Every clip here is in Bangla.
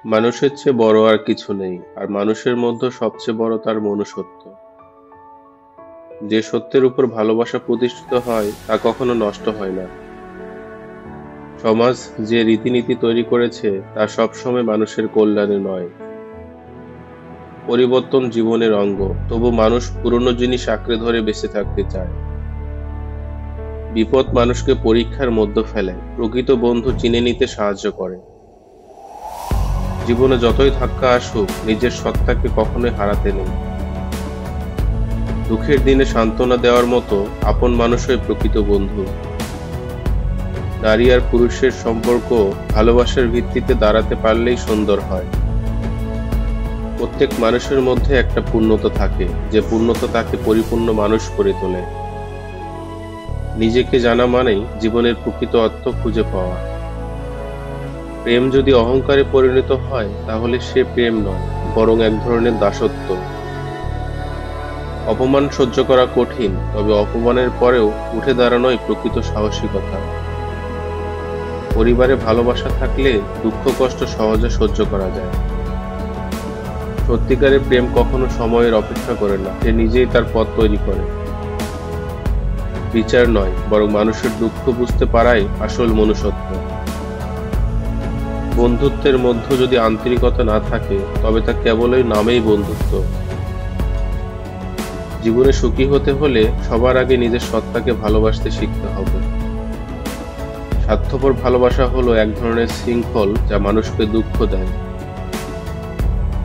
মানুষের চেয়ে বড় আর কিছু নেই, আর মানুষের মধ্যে সবচেয়ে বড় তার মনুষ্যত্ব। যে সত্যের উপর ভালোবাসা প্রতিষ্ঠিত হয় তা কখনো নষ্ট হয় না। সমাজ যে রীতিনীতি তৈরি করেছে তা সবসময় মানুষের কল্যাণে নয়। পরিবর্তন জীবনের অঙ্গ, তবু মানুষ পুরনো জিনিস আঁকড়ে ধরে বেঁচে থাকতে চায়। বিপদ মানুষকে পরীক্ষার মধ্যে ফেলে, প্রকৃত বন্ধু চিনে নিতে সাহায্য করে। জীবনে যতই ধাক্কা আসুক, নিজের সত্তাকে কখনোই হারাতে নেই। দুঃখের দিনে সান্ত্বনা দেওয়ার মতো আপন মানুষই প্রকৃত বন্ধু। নারী আর পুরুষের সম্পর্ক ভালোবাসার ভিত্তিতে দাঁড়াতে পারলেই সুন্দর হয়। প্রত্যেক মানুষের মধ্যে একটা পূর্ণতা থাকে, যে পূর্ণতা তাকে পরিপূর্ণ মানুষ করে তোলে। নিজেকে জানা মানেই জীবনের প্রকৃত অর্থ খুঁজে পাওয়া। প্রেম যদি অহংকারে পরিণত হয়, তাহলে সে প্রেম নয়, বরং এক ধরনের দাসত্ব। অপমান সহ্য করা কঠিন, তবে অপমানের পরেও উঠে দাঁড়ানোই প্রকৃত সাহসিকতা। পরিবারে ভালোবাসা থাকলে দুঃখ কষ্ট সহজে সহ্য করা যায়। সত্যিকারের প্রেম কখনো সময়ের অপেক্ষা করে না, সে নিজেই তার পথ তৈরি করে। বিচার নয়, বরং মানুষের দুঃখ বুঝতে পারাই আসল মনুষ্যত্ব। বন্ধুত্বের মধ্যে যদি আন্তরিকতা না থাকে, তবে তা কেবলই নামেই বন্ধুত্ব। জীবনে সুখী হতে হলে সবার আগে নিজের সত্তাকে ভালোবাসতে শিখতে হবে। স্বার্থপর ভালোবাসা হলো এক ধরনের শৃঙ্খল, যা মানুষকে দুঃখ দেয়।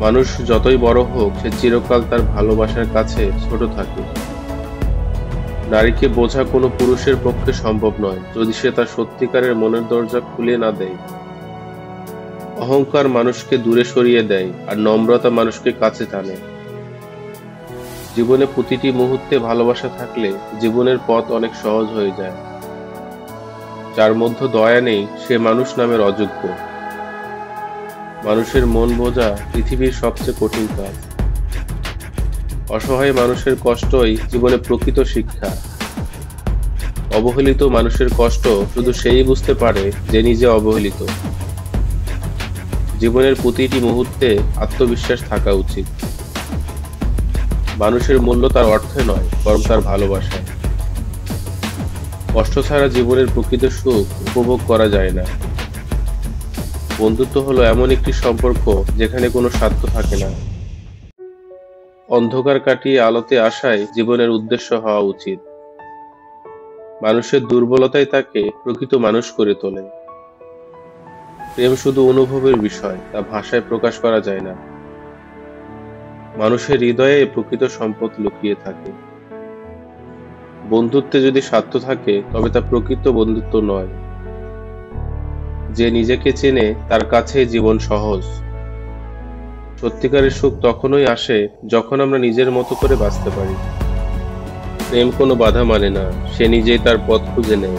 মানুষ যতই বড় হোক, সে চিরকাল তার ভালোবাসার কাছে ছোট থাকে। নারীকে বোঝা কোনো পুরুষের পক্ষে সম্ভব নয়, যদি সে তার সত্যিকারের মনের দরজা খুলে না দেয়। অহংকার মানুষকে দূরে সরিয়ে দেয়, আর নম্রতা মানুষকে কাছে টানে। জীবনে প্রতিটি মুহূর্তে ভালোবাসা থাকলে জীবনের পথ অনেক সহজ হয়ে যায়। যার মধ্যে দয়া নেই, সে মানুষ নামের অযোগ্য। মানুষের মন বোঝা পৃথিবীর সবচেয়ে কঠিন কাজ। অসহায় মানুষের কষ্টই জীবনে প্রকৃত শিক্ষা। অবহেলিত মানুষের কষ্ট শুধু সেই বুঝতে পারে যে নিজে অবহেলিত। জীবনের প্রতিটি মুহূর্তে আত্মবিশ্বাস থাকা উচিত। মানুষের মূল্য তার অর্থে নয়, বরং তার ভালোবাসায়। কষ্ট ছাড়া জীবনের প্রকৃত সুখ উপভোগ করা যায় না। বন্ধুত্ব হলো এমন একটি সম্পর্ক যেখানে কোনো স্বার্থ থাকে না। অন্ধকার কাটিয়ে আলোতে আসাই জীবনের উদ্দেশ্য হওয়া উচিত। মানুষের দুর্বলতাই তাকে প্রকৃত মানুষ করে তোলে। প্রেম শুধু অনুভবের বিষয়, তা ভাষায় প্রকাশ করা যায় না। মানুষের হৃদয়ে প্রকৃত সম্পদ লুকিয়ে থাকে। বন্ধুত্বে যদি স্বার্থ থাকে, তবে তা প্রকৃত বন্ধুত্ব নয়। যে নিজেকে চেনে, তার কাছে জীবন সহজ। সত্যিকারের সুখ তখনই আসে যখন আমরা নিজের মতো করে বাঁচতে পারি। প্রেম কোনো বাধা মানে না, সে নিজেই তার পথ খুঁজে নেয়।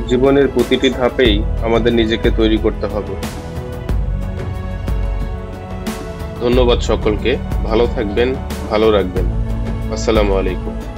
জীবনের প্রতিটি ধাপেই আমাদের নিজেকে তৈরি করতে হবে। ধন্যবাদ সকলকে। ভালো থাকবেন, ভালো রাখবেন। আসসালামু আলাইকুম।